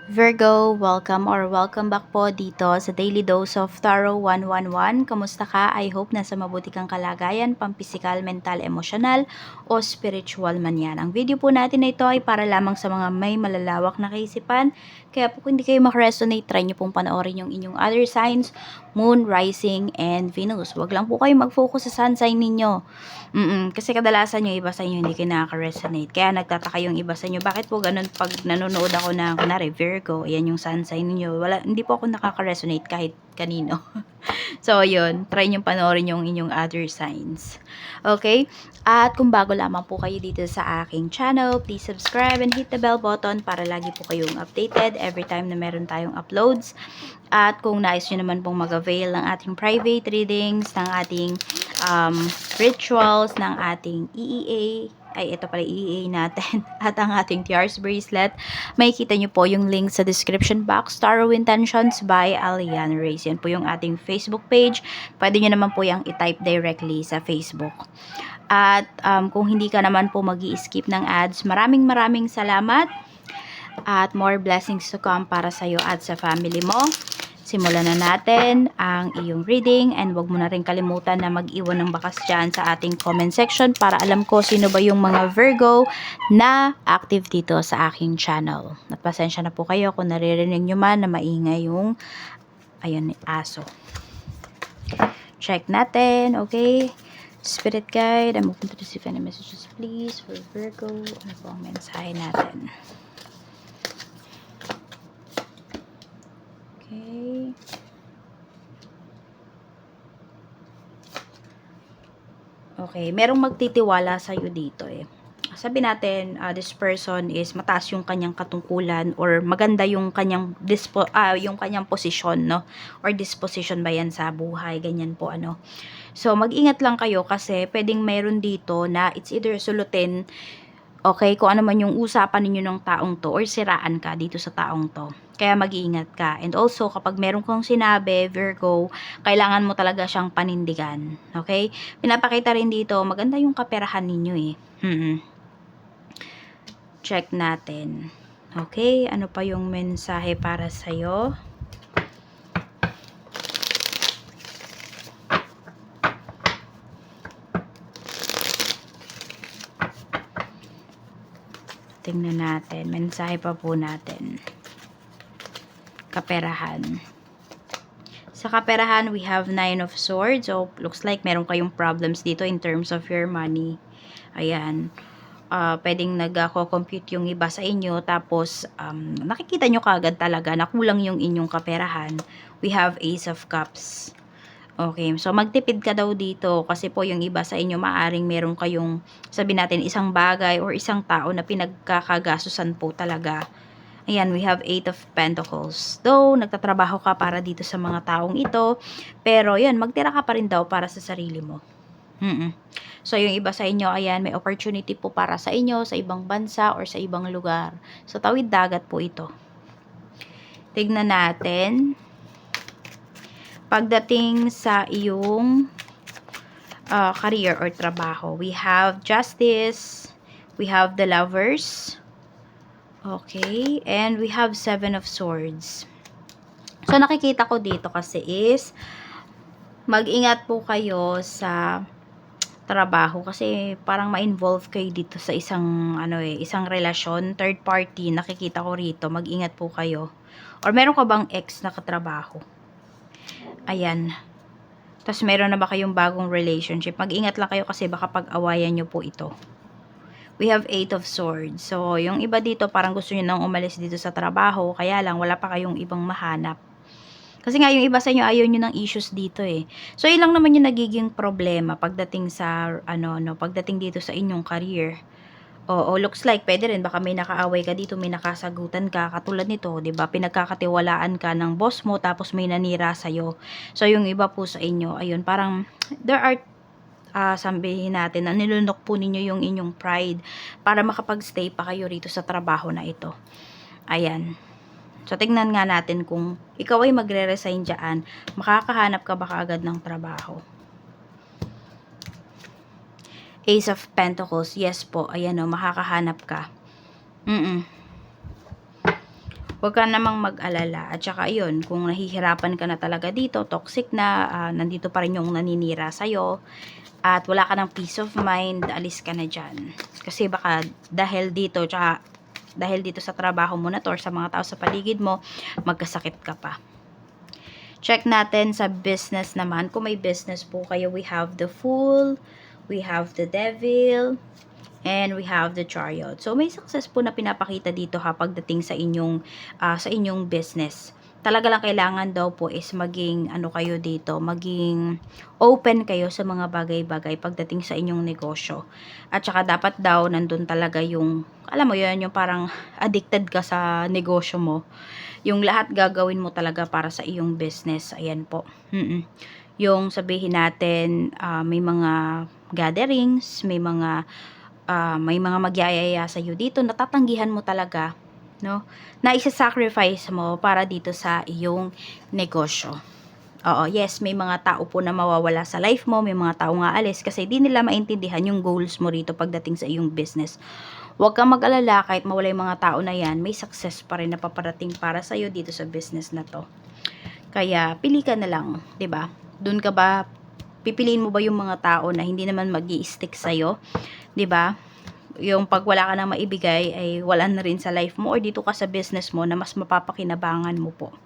Virgo, welcome back po dito sa Daily Dose of Tarot 111. Kamusta ka? I hope nasa mabuti kang kalagayan, pampisikal, mental, emosyonal, o spiritual man yan. Ang video po natin na ito ay para lamang sa mga may malalawak na kaisipan. Kaya po kung hindi kayo makaresonate, try nyo pong panoorin yung inyong other signs, Moon, Rising, and Venus. Huwag lang po kayo mag-focus sa sun sign ninyo. Kasi kadalasan yung iba sa inyo hindi kayo nakaka-resonate. Kaya nagtataka yung iba sa inyo, bakit po ganun pag nanonood ako na, kunwari, Virgo, yan yung sun sign ninyo. Hindi po ako nakaka-resonate kahit kanino. So, yun. Try nyo panoorin yung inyong other signs. Okay? At kung bago lamang po kayo dito sa aking channel, please subscribe and hit the bell button para lagi po kayong updated every time na meron tayong uploads. At kung nais nyo naman pong mag-avail ng ating private readings, ng ating rituals, ng ating EEA, ay ito pala EEA natin, at ang ating Tiars Bracelet, makikita nyo po yung link sa description box, Tarot Intentions by Alian Reyes. Yan po yung ating Facebook page. Pwede nyo naman po yung i-type directly sa Facebook. At kung hindi ka naman po mag-i-skip ng ads, maraming salamat at more blessings to come para sa'yo at sa family mo. Simulan na natin ang iyong reading and wag mo na rin kalimutan na mag-iwan ng bakas dyan sa ating comment section para alam ko sino ba yung mga Virgo na active dito sa aking channel. At pasensya na po kayo kung naririnig nyo man na maingay yung ayun, aso. Check natin, okay? Spirit guide, I'm open to receive any messages please for Virgo. Ano po ang mensahe natin? Okay. Okay, merong magtitiwala sa iyo dito eh. Sabi natin, this person is mataas yung kanyang katungkulan or maganda yung kanyang yung kanyang posisyon, no? Or disposition ba yan sa buhay, ganyan po ano. So, mag-ingat lang kayo kasi pwedeng meron dito na it's either sulutin, okay, kung ano man yung usapan ninyo ng taong to or siraan ka dito sa taong to. Kaya mag-iingat ka. And also, kapag meron kong sinabi, Virgo, kailangan mo talaga siyang panindigan. Okay? Pinapakita rin dito, maganda yung kaperahan ninyo eh. Check natin. Okay? Ano pa yung mensahe para sa'yo? Tingnan natin. Mensahe pa po natin. Kaperahan. Sa kaperahan, we have 9 of Swords. So, looks like meron kayong problems dito in terms of your money. Ayan. Pwedeng nag-compute yung iba sa inyo. Tapos, nakikita nyo kagad talaga na kulang yung inyong kaperahan. We have Ace of Cups. Okay, so magtipid ka daw dito kasi po yung iba sa inyo maaring meron kayong, sabi natin, isang bagay or isang tao na pinagkakagasusan po talaga. Ayan, we have 8 of Pentacles. Though, nagtatrabaho ka para dito sa mga taong ito, pero yan, magtira ka pa rin daw para sa sarili mo. So, yung iba sa inyo, ayan, may opportunity po para sa inyo, sa ibang bansa or sa ibang lugar. So, tawid dagat po ito. Tignan natin. Pagdating sa iyong career or trabaho, we have Justice, we have the Lovers, okay, and we have 7 of Swords. So, nakikita ko dito kasi is, mag-ingat po kayo sa trabaho kasi parang ma-involve kayo dito sa isang, isang relasyon, third party, nakikita ko rito, mag-ingat po kayo. Or meron ka bang ex na katrabaho? Ayan. Tapos meron na ba kayong bagong relationship? Mag-ingat lang kayo kasi baka pag-awayan nyo po ito. We have 8 of Swords. So, yung iba dito parang gusto nyo nang umalis dito sa trabaho, kaya lang wala pa kayong ibang mahanap. Kasi nga yung iba sa inyo ayaw nyo ng issues dito eh. So, ilang naman yung nagiging problema pagdating sa, pagdating dito sa inyong career. Oo, looks like pwede rin baka may nakaaway ka dito, may nakasagutan ka katulad nito, 'di ba? Pinagkakatiwalaan ka ng boss mo tapos may nanira sa iyo. So yung iba po sa inyo, ayun, parang there are sabihin natin na nilunok po ninyo yung inyong pride para makapag-stay pa kayo rito sa trabaho na ito. Ayan. So tingnan nga natin kung ikaw ay magre-resign diyan, makakahanap ka ba kaagad ng trabaho? Ace of Pentacles, yes po, ayan o, makakahanap ka. Huwag ka namang mag-alala. At saka yun, kung nahihirapan ka na talaga dito, toxic na, nandito pa rin yung naninira sa'yo, at wala ka ng peace of mind, alis ka na dyan. Kasi baka dahil dito, tsaka dahil dito sa trabaho mo na to, or sa mga tao sa paligid mo, magkasakit ka pa. Check natin sa business naman. Kung may business po kayo, we have the Fool, we have the Devil, and we have the Chariot. So may success po na pinapakita dito ha pagdating sa inyong business. Talaga lang kailangan daw po is maging ano kayo dito, maging open kayo sa mga bagay-bagay pagdating sa inyong negosyo. At saka dapat daw nandun talaga yung, alam mo yun, yung parang addicted ka sa negosyo mo. Yung lahat gagawin mo talaga para sa iyong business. Ayan po. Yung sabihin natin, may mga gatherings, may mga magyayaya sa iyo dito, natatanggihan mo talaga, no? Na isa-sacrifice mo para dito sa iyong negosyo. Oo, yes, may mga tao po na mawawala sa life mo, may mga tao nga alis kasi di nila maintindihan yung goals mo rito pagdating sa iyong business. Huwag kang mag-alala, kahit mawala yung mga tao na yan, may success pa rin na paparating para sa iyo dito sa business na to. Kaya pili ka na lang, 'di ba? Doon ka ba pipiliin mo ba yung mga tao na hindi naman magi-stick sa iyo, 'di ba? Yung pag wala ka nang maibigay ay wala na rin sa life mo, or dito ka sa business mo na mas mapapakinabangan mo po.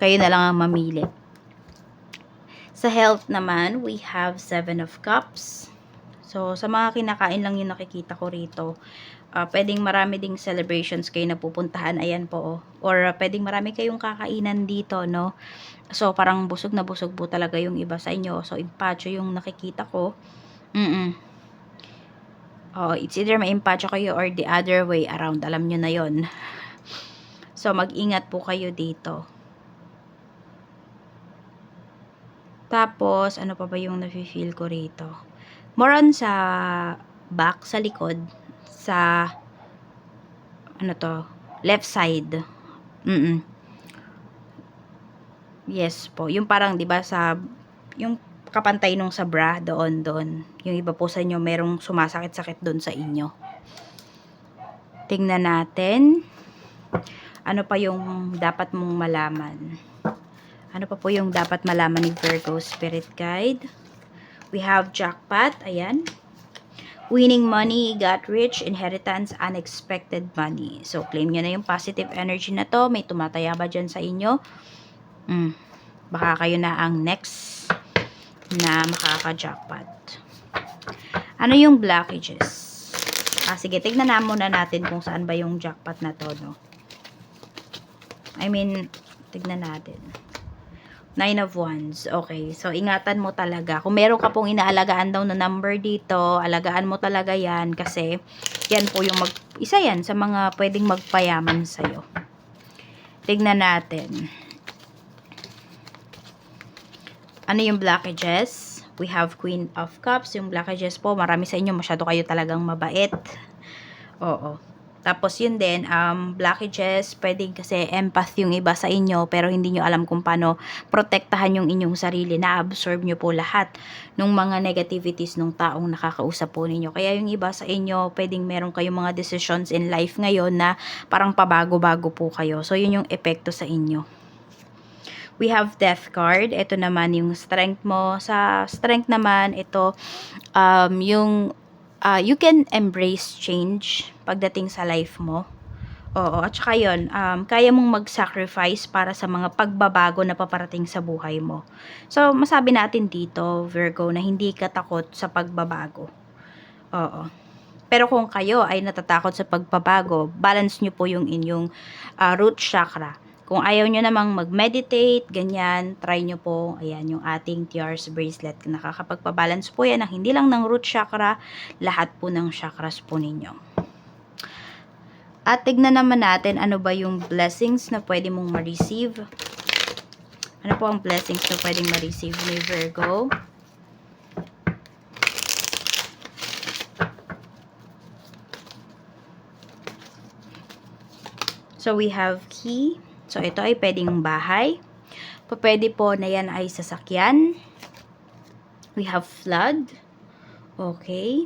Kayo na lang ang mamili. Sa health naman, we have 7 of Cups. So, sa mga kinakain lang yung nakikita ko rito. Pwedeng marami ding celebrations kayo na pupuntahan. Ayan po. Or pwedeng marami kayong kakainan dito, no? So, parang busog na busog po talaga yung iba sa inyo. So, impacho yung nakikita ko. It's either ma-impacho kayo or the other way around. Alam nyo na yon. So, mag-ingat po kayo dito. Tapos, ano pa ba yung nafe-feel ko rito? More on sa back, sa likod, sa left side. Yes po. Yung parang, 'di ba, sa yung kapantay nung sa bra doon. Yung iba po sa inyo merong sumasakit-sakit doon sa inyo. Tingnan natin. Ano pa yung dapat mong malaman? Ano pa po yung dapat malaman ni Virgo Spirit Guide? We have jackpot, ayan. Winning money, got rich, inheritance, unexpected money. So, claim nyo na yung positive energy na to. May tumataya ba dyan sa inyo? Baka kayo na ang next na makaka-jackpot. Ano yung blockages? Sige, tignan na muna natin kung saan ba yung jackpot na to, no? Tignan natin. 9 of Wands. Okay. So, ingatan mo talaga. Kung meron ka pong inaalagaan daw na number dito, alagaan mo talaga yan kasi yan po yung isa yan sa mga pwedeng magpayaman sa'yo. Tignan natin. Ano yung blockages? We have Queen of Cups. Yung blockages po, marami sa inyo, masyado kayo talagang mabait. Oo. Tapos yun din, blockages, pwedeng kasi empath yung iba sa inyo, pero hindi nyo alam kung paano protektahan yung inyong sarili. Na-absorb nyo po lahat ng mga negativities ng taong nakakausap po ninyo. Kaya yung iba sa inyo, pwedeng meron kayong mga decisions in life ngayon na parang pabago-bago po kayo. So yun yung epekto sa inyo. We have Death card. Ito naman yung strength mo. Sa strength naman, ito, you can embrace change pagdating sa life mo. Oo, at saka yun, kaya mong mag-sacrifice para sa mga pagbabago na paparating sa buhay mo. So, masabi natin dito, Virgo, na hindi ka takot sa pagbabago. Oo. Pero kung kayo ay natatakot sa pagbabago, balance nyo po yung inyong root chakra. Kung ayaw nyo namang mag-meditate, ganyan, try nyo po, ayan, yung ating TR's bracelet. Nakakapagpabalance po yan, hindi lang ng root chakra, lahat po ng chakras po ninyo. At tignan naman natin, ano ba yung blessings na pwede mong ma-receive. Ano po ang blessings na pwedeng ma-receive ni Virgo? So, we have key. So, ito ay pwedeng bahay. Pwede po na yan ay sasakyan. We have flood. Okay.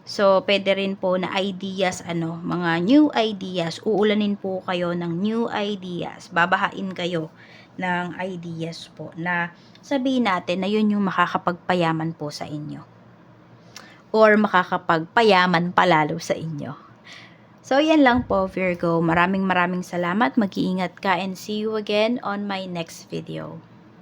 So, pwede rin po na ideas, mga new ideas. Uulanin po kayo ng new ideas. Babahain kayo ng ideas po na sabihin natin na yun yung makakapagpayaman po sa inyo. Or makakapagpayaman palalo sa inyo. So, yan lang po, Virgo. Maraming salamat. Mag-iingat ka and see you again on my next video.